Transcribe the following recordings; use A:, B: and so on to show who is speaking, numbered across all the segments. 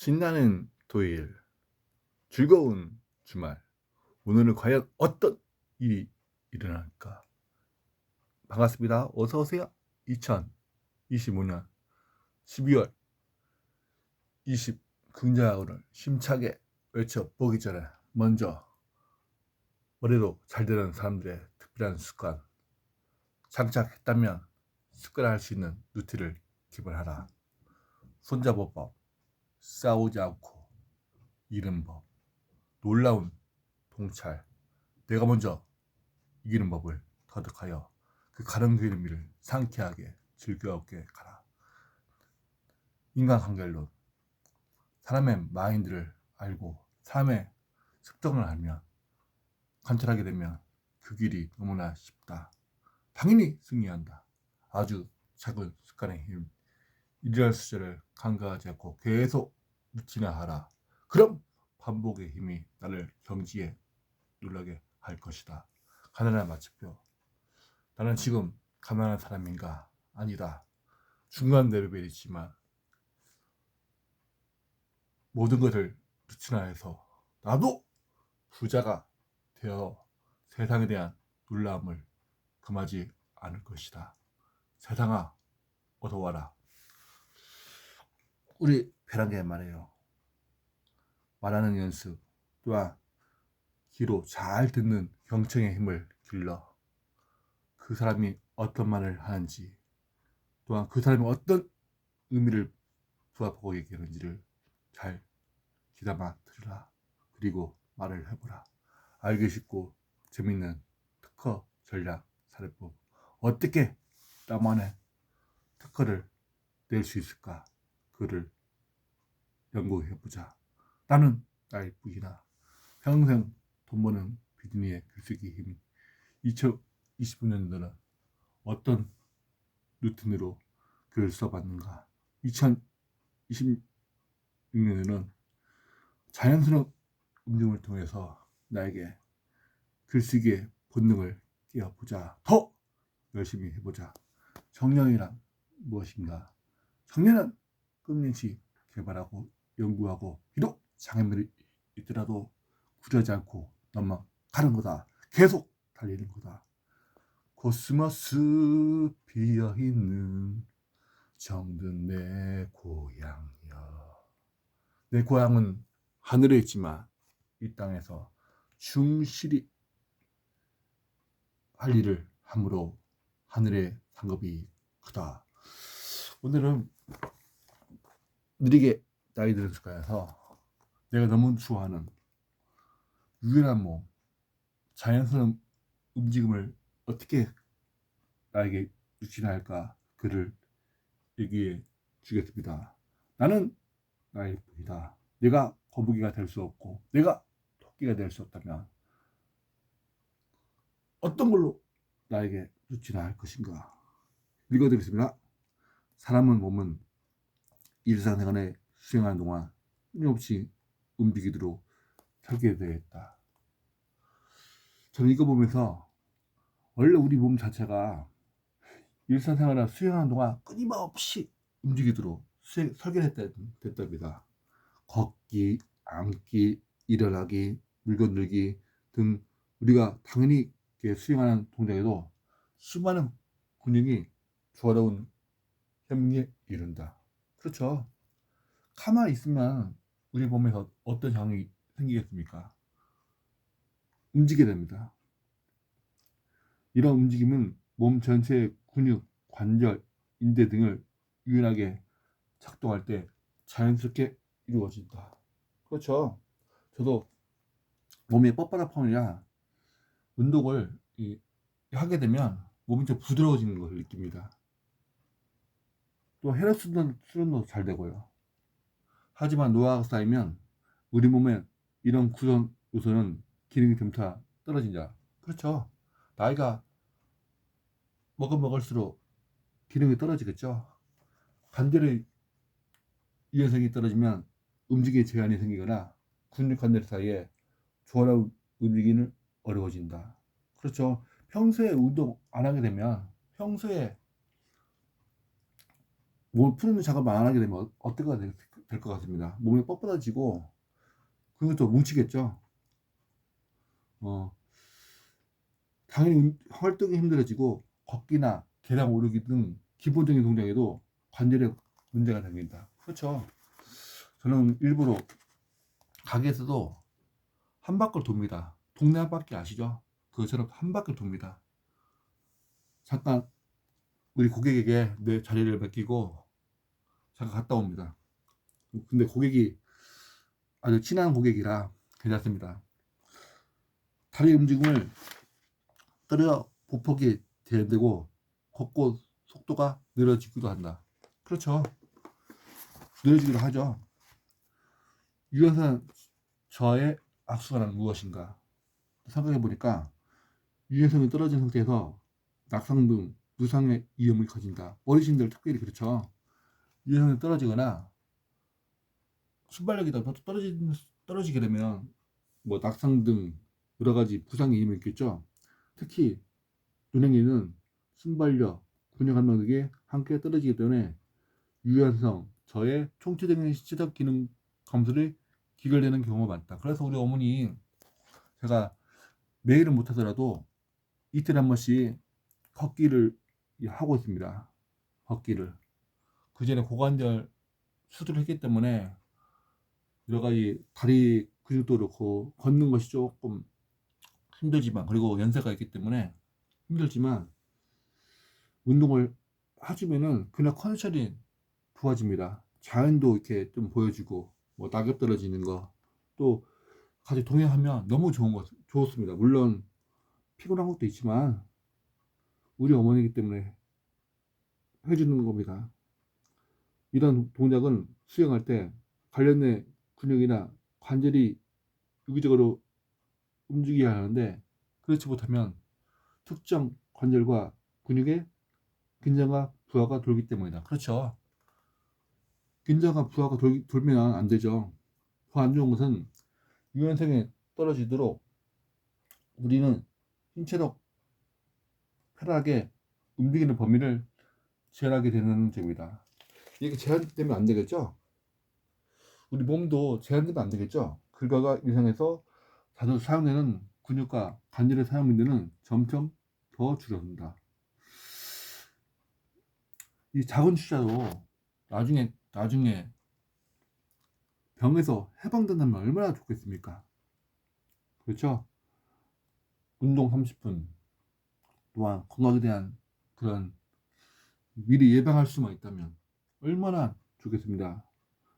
A: 신나는 토요일, 즐거운 주말. 오늘은 과연 어떤 일이 일어날까? 반갑습니다. 어서 오세요. 2025년 12월 20 긍정하고를 심차게 외쳐보기 전에 먼저 올해도 잘 되는 사람들의 특별한 습관 장착했다면 습관화할 수 있는 루틴을 개발하라. 손잡아법, 싸우지 않고 이기는 법, 놀라운 통찰, 내가 먼저 이기는 법을 터득하여 그 가는 길을 상쾌하게 즐겁게 가라. 인간관계론, 사람의 마인드를 알고 사람의 습성을 알면 관찰하게 되면 그 길이 너무나 쉽다. 당연히 승리한다. 아주 작은 습관의 힘, 일할 수저를 간과하지 않고 계속 루틴화하라. 그럼 반복의 힘이 나를 경지에 놀라게 할 것이다. 가난한 마침표. 나는 지금 가난한 사람인가? 아니다. 중간 레벨이지만 모든 것을 루틴화해서 나도 부자가 되어 세상에 대한 놀라움을 금하지 않을 것이다. 세상아, 어서 와라. 우리 베란다에 말해요. 말하는 연습 또한 귀로 잘 듣는 경청의 힘을 길러 그 사람이 어떤 말을 하는지 또한 그 사람이 어떤 의미를 부합하고 얘기하는지를 잘 귀담아 들으라. 그리고 말을 해보라. 알기 쉽고 재밌는 특허 전략 사례법. 어떻게 나만의 특허를 낼 수 있을까? 그를 연구해보자. 나는 나의 부이나 평생 돈 버는 비즈니의 글쓰기 힘. 2025년도는 어떤 루틴으로 글을 써봤는가? 2026년에는 자연스러운 움직임을 통해서 나에게 글쓰기의 본능을 깨워보자. 더 열심히 해보자. 청년이란 무엇인가? 청년은 끊임없이 개발하고 연구하고 비록 장애물이 있더라도 구려지 않고 넘어가는 거다. 계속 달리는 거다. 코스모스 피어있는 정든 내 고향이여. 내 고향은 하늘에 있지만 이 땅에서 충실히 할 일을 함으로 하늘의 상급이 크다. 오늘은 느리게 나이 드는 습관에서 내가 너무 좋아하는 유연한 몸, 자연스러운 움직임을 어떻게 나에게 유치할까 그를 얘기해 주겠습니다. 나는 나의 부이다. 내가 거북이가 될 수 없고 내가 토끼가 될 수 없다면 어떤 걸로 나에게 유치할 것인가? 읽어드리겠습니다. 사람은 몸은 일상생활에 수행하는 동안 끊임없이 움직이도록 설계되어 있다. 저는 이거 보면서 원래 우리 몸 자체가 일상생활을 수행하는 동안 끊임없이 움직이도록 설계됐답니다. 걷기, 앉기, 일어나기, 물건 들기 등 우리가 당연히 수행하는 동작에도 수많은 근육이 조화로운 협력에 이른다. 그렇죠. 가만히 있으면 우리 몸에서 어떤 상황이 생기겠습니까? 움직이게 됩니다. 이런 움직임은 몸 전체의 근육, 관절, 인대 등을 유연하게 작동할 때 자연스럽게 이루어진다. 그렇죠. 저도 몸이 뻣뻣함이라 운동을 하게 되면 몸이 좀 부드러워지는 것을 느낍니다. 또 혈액 순환도 잘 되고요. 하지만 노화가 쌓이면 우리 몸의 이런 구성 요소는 기능이 점차 떨어진다. 그렇죠. 나이가 먹을수록 기능이 떨어지겠죠. 관절의 유연성이 떨어지면 움직임에 제한이 생기거나 근육 관절 사이에 조화로운 움직임이 어려워진다. 그렇죠. 평소에 운동 안 하게 되면 평소에 몸을 푸는 작업을 안 하게 되면 어떻게 될 것 같습니다. 몸이 뻣뻣해지고 그리고 또 뭉치겠죠. 당연히 활동이 힘들어지고 걷기나 계단 오르기 등 기본적인 동작에도 관절에 문제가 생긴다. 그렇죠. 저는 일부러 가게에서도 한 바퀴 돕니다. 동네 한 바퀴 아시죠? 그것처럼 한 바퀴 돕니다. 잠깐 우리 고객에게 내 자리를 맡기고 잠깐 갔다 옵니다. 근데 고객이 아주 친한 고객이라 괜찮습니다. 다리 움직임을 떨어 보폭이 되고 걷고 속도가 느려지기도 한다. 그렇죠. 느려지기도 하죠. 유연성 저하의 악순환은 무엇인가? 생각해 보니까 유연성이 떨어진 상태에서 낙상 등 누상의 위험이 커진다. 어르신들 특별히 그렇죠. 유연성이 떨어지거나 순발력이 떨어지게 되면 뭐 낙상 등 여러 가지 부상의 위험이 있겠죠. 특히 노년기는 순발력, 근육 활동 등이 함께 떨어지기 때문에 유연성, 저의 총체적인 시적 기능 감소를 기결되는 경우가 많다. 그래서 우리 어머니 제가 매일은 못하더라도 이틀에 한 번씩 걷기를 하고 있습니다. 걷기를. 그 전에 고관절 수술을 했기 때문에 여러 가지 다리 근육도 그렇고 걷는 것이 조금 힘들지만 그리고 연세가 있기 때문에 힘들지만 운동을 해주면은 그냥 컨디션이 좋아집니다. 자연도 이렇게 좀 보여주고 뭐 낙엽 떨어지는 거 또 같이 동행하면 너무 좋습니다. 물론 피곤한 것도 있지만 우리 어머니이기 때문에 해주는 겁니다. 이런 동작은 수행할 때 관련된 근육이나 관절이 유기적으로 움직여야 하는데 그렇지 못하면 특정 관절과 근육에 긴장과 부하가 돌기 때문이다. 그렇죠. 긴장과 부하가 돌면 안 되죠. 더 안 좋은 것은 유연성이 떨어지도록 우리는 신체적 편하게 움직이는 범위를 제한하게 되는 점이다. 이게 제한되면 안 되겠죠? 우리 몸도 제한되면 안 되겠죠? 결과가 이상해서 자주 사용되는 근육과 관절의 사용 빈도는 점점 더 줄어든다. 이 작은 투자도 나중에 병에서 해방된다면 얼마나 좋겠습니까? 그렇죠? 운동 30분 또한 건강에 대한 그런 미리 예방할 수만 있다면 얼마나 좋겠습니다.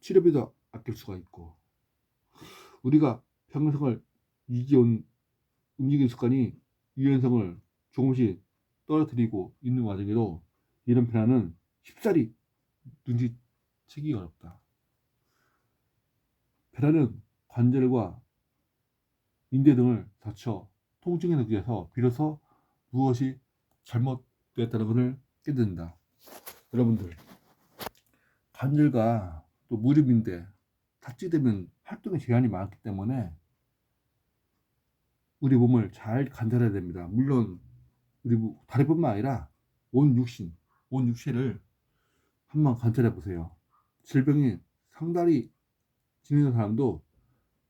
A: 치료비도 아낄 수가 있고 우리가 평생을 유지해온 움직임 습관이 유연성을 조금씩 떨어뜨리고 있는 와중에도 이런 변화는 쉽사리 눈치채기 어렵다. 변화는 관절과 인대 등을 다쳐 통증에 의해서 비로소 무엇이 잘못되었다는 것을 깨닫는다. 여러분들 관절과 또 무릎인데 다치되면 활동에 제한이 많기 때문에 우리 몸을 잘 관찰해야 됩니다. 물론 우리 다리뿐만 아니라 온 육체를 한번 관찰해 보세요. 질병이 상당히 지니는 사람도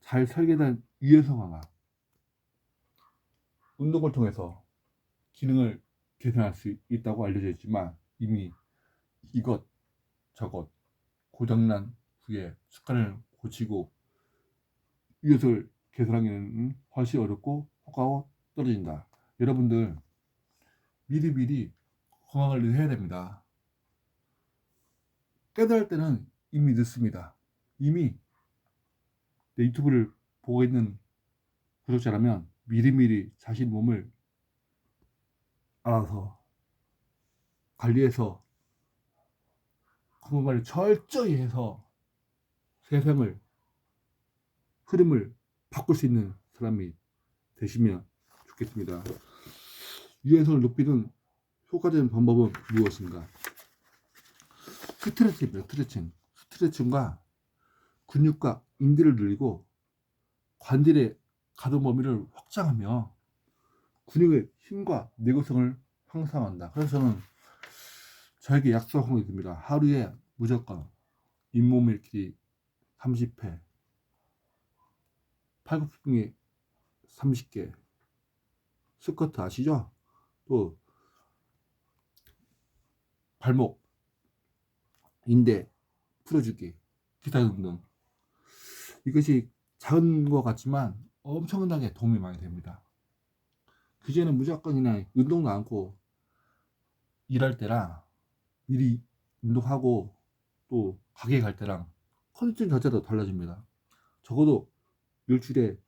A: 잘 설계된 유연성 강화 운동을 통해서 기능을 개선할 수 있다고 알려져 있지만 이미 이것 저것 고장난 후에 습관을 고치고 이것을 개선하기는 훨씬 어렵고 효과가 떨어진다. 여러분들 미리미리 건강관리를 해야 됩니다. 깨달을 때는 이미 늦습니다. 이미 내 유튜브를 보고 있는 구독자라면 미리미리 자신 몸을 알아서 관리해서 건강관리 철저히 해서 세상을 흐름을 바꿀 수 있는 사람이 되시면 좋겠습니다. 유연성을 높이는 효과적인 방법은 무엇인가? 스트레칭입니다. 스트레칭과 근육과 인대를 늘리고 관절의 가동 범위를 확장하며 근육의 힘과 내구성을 향상한다. 그래서 저는 저에게 약속하고 있습니다. 하루에 무조건 잇몸 일으키기 30회, 팔굽혀펴기 30개, 스쿼트 아시죠? 또 발목, 인대 풀어주기, 기타 등등. 이것이 작은 것 같지만 엄청나게 도움이 많이 됩니다. 그전에는 무조건 그냥 운동도 않고 일할 때랑 미리 운동하고 또 가게 갈 때랑 컨디션 자체도 달라집니다. 적어도 일주일에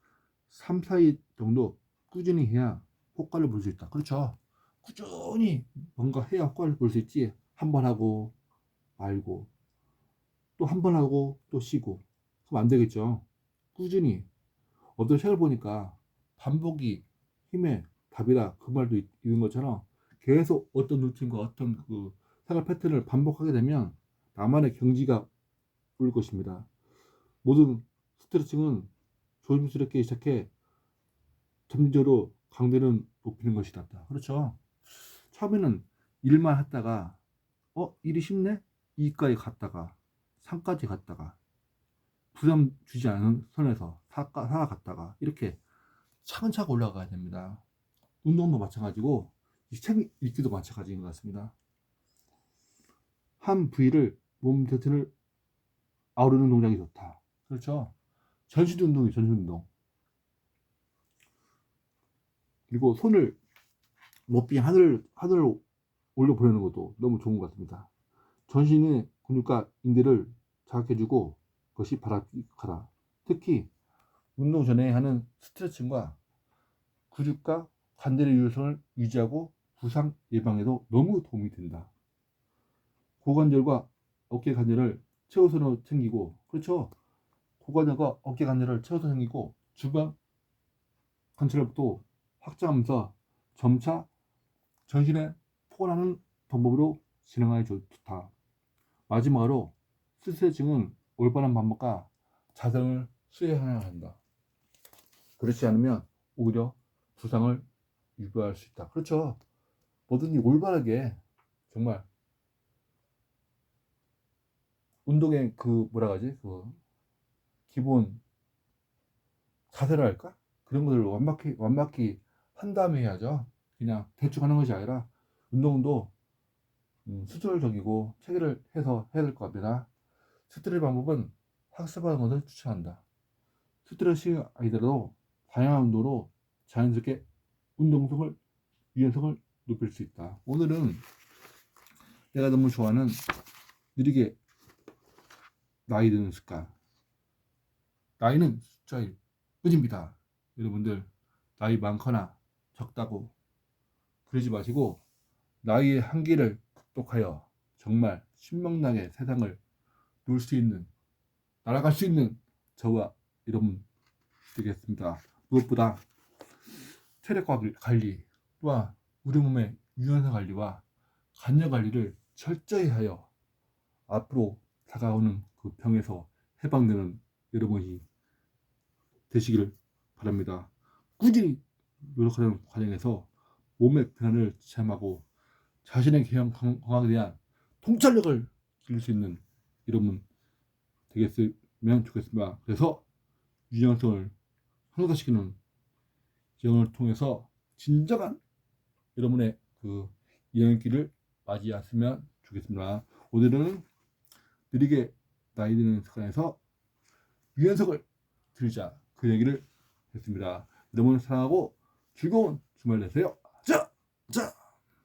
A: 3, 4일 정도 꾸준히 해야 효과를 볼 수 있다. 그렇죠? 꾸준히 뭔가 해야 효과를 볼 수 있지. 한 번 하고 말고 또 한 번 하고 또 쉬고 그럼 안 되겠죠. 꾸준히. 어떤 책을 보니까 반복이 힘의 답이다 그 말도 있는 것처럼 계속 어떤 루틴과 어떤 그 생활 패턴을 반복하게 되면 나만의 경지가 올 것입니다. 모든 스트레칭은 조심스럽게 시작해 점진적으로 강도를 높이는 것이다. 그렇죠. 처음에는 일만 했다가 일이 쉽네? 2까지 갔다가 3까지 갔다가 부담 주지 않은 선에서 4가 갔다가 이렇게 차근차근 올라가야 됩니다. 운동도 마찬가지고 책 읽기도 마찬가지인 것 같습니다. 한 부위를 몸 전체를 아우르는 동작이 좋다. 그렇죠. 전신 운동이 전신 운동. 그리고 손을 높이 하늘을 올려 보내는 것도 너무 좋은 것 같습니다. 전신의 근육과 인대를 자극해주고 그것이 바람직하다. 특히 운동 전에 하는 스트레칭과 근육과 관절의 유연성을 유지하고 부상 예방에도 너무 도움이 된다. 고관절과 어깨 관절을 최우선으로 챙기고, 그렇죠? 고관절과 어깨 관절을 최우선으로 챙기고 주방 관절부터 확장하면서 점차 전신에 포괄하는 방법으로 진행하기 좋다. 마지막으로 스트레칭은 올바른 방법과 자세를 수행해야 한다. 그렇지 않으면 오히려 부상을 유발할 수 있다. 그렇죠. 뭐든지 올바르게 정말 운동의 그 뭐라 하지? 그 기본 자세를 할까? 그런 것을 완벽히 한 다음에 해야죠. 그냥 대충 하는 것이 아니라 운동도 수술적이고 체계를 해서 해야 될 것 같습니다. 스트레칭 방법은 학습하는 것을 추천한다. 스트레칭 아이들도 다양한 운동으로 자연스럽게 운동성을 유연성을 높일 수 있다. 오늘은 내가 너무 좋아하는 느리게 나이 드는 습관. 나이는 숫자일 뿐입니다. 여러분들 나이 많거나 적다고 그러지 마시고 나이의 한계를 극복하여 정말 신명나게 세상을 놀 수 있는 날아갈 수 있는 저와 여러분 되겠습니다. 무엇보다 체력 관리와 우리 몸의 유연성 관리와 간염 관리를 철저히 하여 앞으로 다가오는 그 병에서 해방되는 여러분이 되시기를 바랍니다. 꾸준히 노력하는 과정에서 몸의 변화를 체험하고 자신의 건강에 대한 통찰력을 기를 수 있는 여러분 되겠으면 좋겠습니다. 그래서 유연성을 향상시키는 지원을 통해서 진정한 여러분의 그 여행길을 맞이하시면 좋겠습니다. 오늘은 느리게 나이 드는 습관에서 유연성을 들자 그 얘기를 했습니다. 여러분 사랑하고 즐거운 주말 되세요. 자!